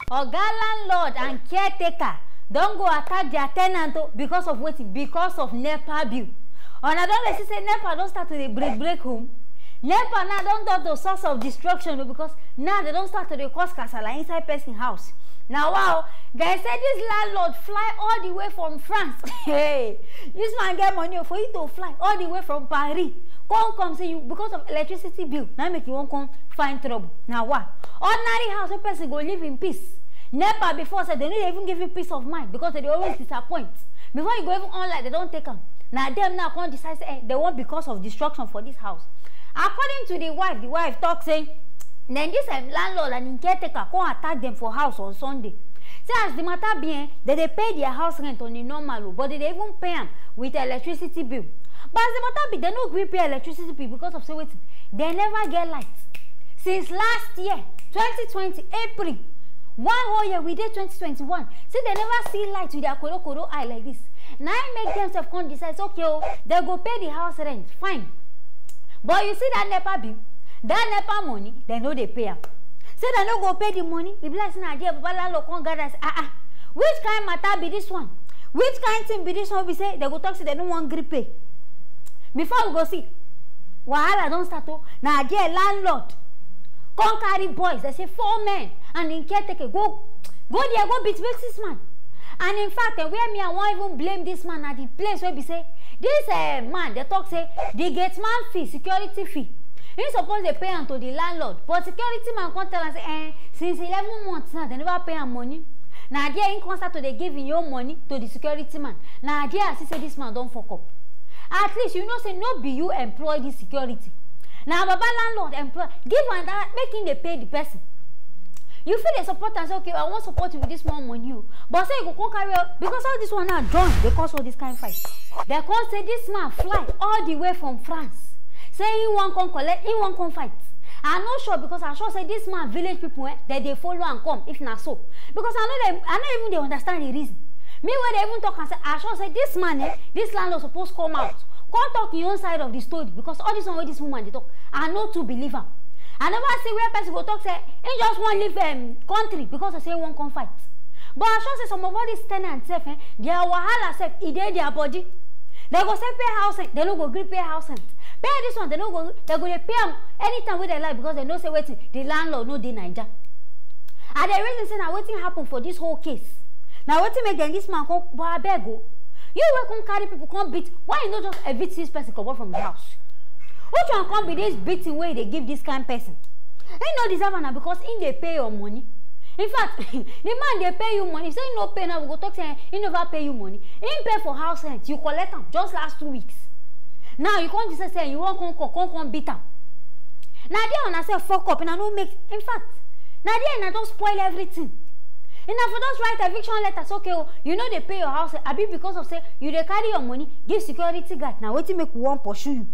Oga landlord and caretaker don't go attack their tenant because of wetin? Because of NEPA bill. Una don see say NEPA don start to dey break home. NEPA now don turn to source of destruction because now they don start to dey cause kasala inside person house. Now wow, guys say this landlord fly all the way from France. Hey, this man get money for you to fly all the way from Paris. Come say you because of electricity bill. Now make you won't come find trouble. Now what? Ordinary house where person go live in peace. NEPA before said they don't even give you peace of mind because they always disappoint. Before you go even online, they don't take them. Now them now can't decide say, they want because of destruction for this house. According to the wife talks saying, then this landlord and caretaker come attack them for house on Sunday. Say as the matter being, they pay their house rent on the normal, but they even pay them with electricity bill. But as the matter be, they no agree pay electricity bill because of say wetin, they never get light. Since last year, 2020, April, one whole year we did 2021. See, they never see light with their koro eye like this. Now I make themselves come decide, okay, oh, they go pay the house rent, fine. But you see that NEPA bill, that NEPA money, they know they pay them. Say they no go pay the money, if like Nigeria, Baba landlord come gather say, which kind matter be this one? Which kind thing be this one? We say they go talk say they don't want grip pay. Before we go see, wahala don't start to Nigeria landlord come carry boys. They say 4 men and in caretaker go there go beat this man. And in fact, where me I won't even blame this man at the place where we say this man they talk say the gate man fee, security fee. He suppose they pay unto the landlord, but security man come tell us say since 11 months now they never pay him money. Now there in concert to they giving your money to the security man. Now there I see say this man don't fuck up. At least you know say no be you employ the security. Now Baba landlord employ give and that making they pay the person. You feel they support and say okay, I want support you with this more money. But say you go carry out because all this one now done because of this kind of fight. They come say this man fly all the way from France. Say he won't come collect, he won't come fight. I'm not sure because I sure say this man village people that they follow and come if not so. Because I know even they understand the reason. Me when they even talk and say I sure say this man this landlord supposed to come out. Come talk your own side of the story because all this one with this woman they talk. I know to believe her. I never see where person go talk say he just want leave country because I say he won't come fight. But I sure say some of all these tenants self their wahala self it dey their body. They go say pay house rent, they no go agree pay house rent. Pay this one, they no go they pay them anytime with they like because they know say waiting the landlord no dey Naija. And the reason say now wetin happen for this whole case. Now wetin make them this man come but I beg go. You will come carry people come beat. Why you not just evict this person come from the house? Which one come be this beating way they give this kind of person? He no deserve now because in they pay your money. In fact, the man they pay you money. So you no pay now, we go talk say he never pay you money. He pay for house rent. You collect them just last 2 weeks. Now you can't just say you want come beat them. Now they wanna say fuck up and I don't make. In fact, now they don't spoil everything. And if you just write eviction letters, okay, oh, you know they pay your house. I be because of say you they carry your money, give security guard. Now wait till make one pursue you.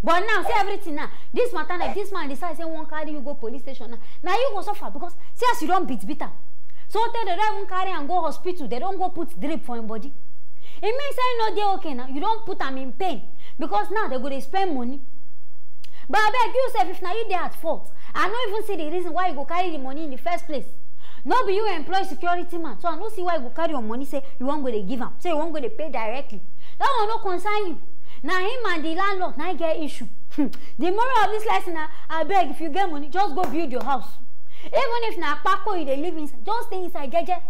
But now say everything now. This matter like this man decides say one carry you go police station now. Now you go suffer because see as you don't beat her. So they don't even carry and go hospital. They don't go put drip for him body. It means say no they okay now. You don't put them in pain because now they go to spend money. But I beg you say if now you they at fault, I don't even see the reason why you go carry the money in the first place. No be you employ security man. So I don't see why you go carry your money say you won't go to give him. Say you won't go to pay directly. That one no concern you. Now him and the landlord now get issue. The moral of this lesson I beg if you get money, just go build your house. Even if na Paco you dey live inside, just stay inside jeje.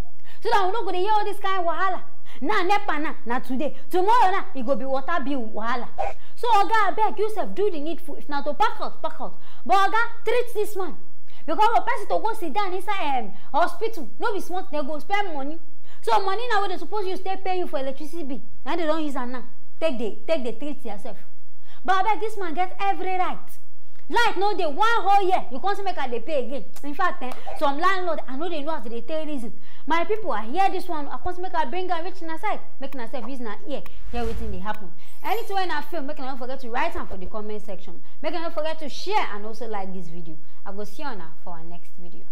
So that we not go to hear all this kind of wahala. Now NEPA now today. Tomorrow now it go be water bill wahala. So Oga I beg yourself do the needful. If not to pack out. But Oga treat this man. Because a person to go sit down inside hospital, no be smart, they go spend money. So money now they suppose you stay paying you for electricity bill. Now they don't use it now. Take the treat yourself. But I beg this man get every right. Like no day 1 whole year you can't make they pay again. In fact, some landlord I know they know as they tell reason. My people I hear this one. I can't make I bring a rich aside, making myself is not here. Hear everything they happen. Anything when I film, make not forget to write down for the comment section. Make not forget to share and also like this video. I go see you now for our next video.